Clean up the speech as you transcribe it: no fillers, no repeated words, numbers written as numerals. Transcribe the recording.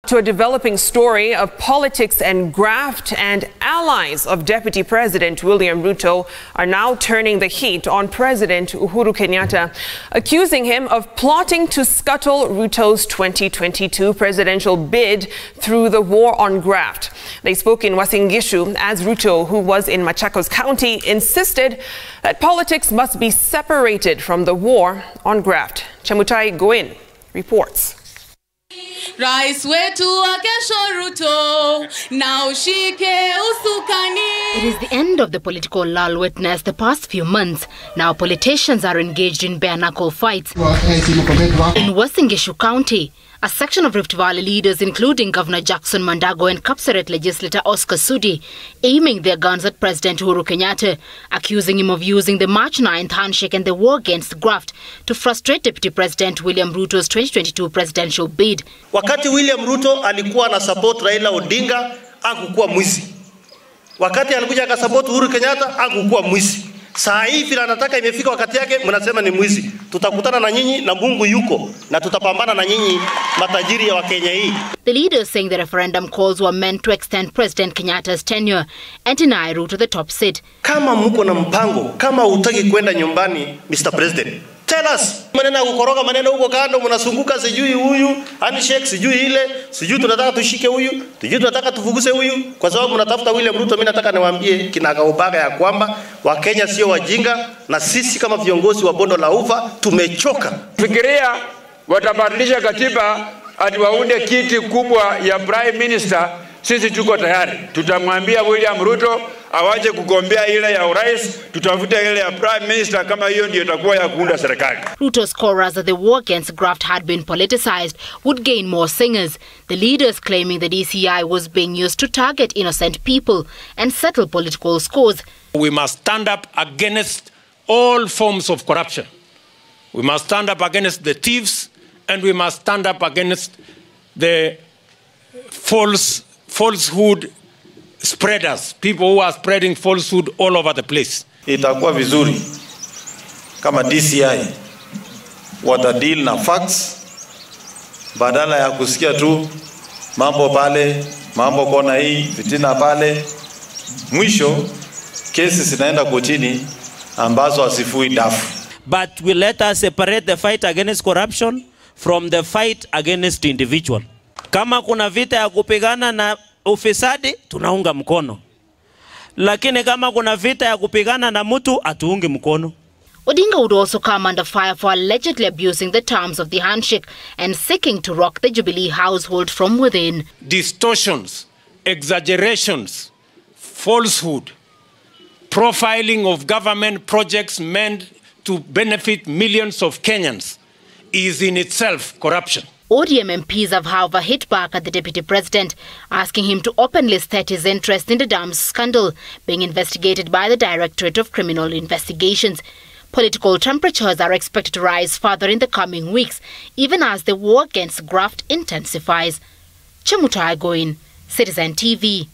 To a developing story of politics and graft, and allies of Deputy President William Ruto are now turning the heat on President Uhuru Kenyatta, accusing him of plotting to scuttle Ruto's 2022 presidential bid through the war on graft. They spoke in Uasin Gishu as Ruto, who was in Machakos County, insisted that politics must be separated from the war on graft. Chemutai Goin reports. Rais wetu wa kesho Ruto, na ushike usukani. It is the end of the political lull witnessed the past few months. Now politicians are engaged in bare-knuckle fights. In Uasin Gishu County, a section of Rift Valley leaders, including Governor Jackson Mandago and Kapseret legislator Oscar Sudi, aiming their guns at President Uhuru Kenyatta, accusing him of using the March 9th handshake and the war against graft to frustrate Deputy President William Ruto's 2022 presidential bid. Wakati William Ruto alikuwa na support Raila Odinga, hakukuwa mwizi. Wakati alikuja akasupport Uhuru Kenyatta, hakukuwa mwizi. Saa hii vile anataka imefika wakati yake, mnasema ni mwizi. Tutakutana na nyinyi na Mungu yuko, na tutapambana na nyinyi matajiri ya Wakenya hii. The leaders saying the referendum calls were meant to extend President Kenyatta's tenure and deny Ruto the top seat. Kama mko na mpango, kama hutaki kwenda nyumbani, Mr. President, tell us. Maneno kukoroga maneno huko kando, mnasunguka sijui huyu, handshake sijui ile, sijui tunataka tushike huyu, sijui tunataka tufuguse huyu, kwa sababu mnatafuta William Ruto. Mimi nataka niwaambie kinagaubaga ya kwamba Wakenya sio wajinga, na sisi kama viongozi wa Bondo la Ufa tumechoka. Fikiria watabadilisha katiba ati waunde kiti kubwa ya Prime Minister. Sisi tuko tayari. Tutamwambia William Ruto awache kugombea ile ya urais, tutafute ile ya Prime Minister, kama hiyo ndio itakuwa ya kuunda serikali. Ruto's chorus that the war against graft had been politicized would gain more singers, the leaders claiming the DCI was being used to target innocent people and settle political scores. We must stand up against all forms of corruption. We must stand up against the thieves, and we must stand up against the falsehood spreaders, people who are spreading falsehood all over the place. Itakuwa vizuri kama DCI watadeal na facts badala ya kusikia tu mambo pale, mambo kona hii, fitina pale. Mwisho kesi zinaenda kotini ambazo asifui dafu. But we let us separate the fight against corruption from the fight against individual. Kama kuna vita ya kupigana na ufisadi, tunaunga mkono. Lakini kama kuna vita ya kupigana na mtu, atuunge mkono. Odinga would also come under fire for allegedly abusing the terms of the handshake and seeking to rock the Jubilee household from within. Distortions, exaggerations, falsehood, profiling of government projects meant to benefit millions of Kenyans is in itself corruption. ODM MPs have, however, hit back at the Deputy President, asking him to openly state his interest in the dams scandal being investigated by the Directorate of Criminal Investigations. Political temperatures are expected to rise further in the coming weeks, even as the war against graft intensifies. Chemutai Goin, Citizen TV.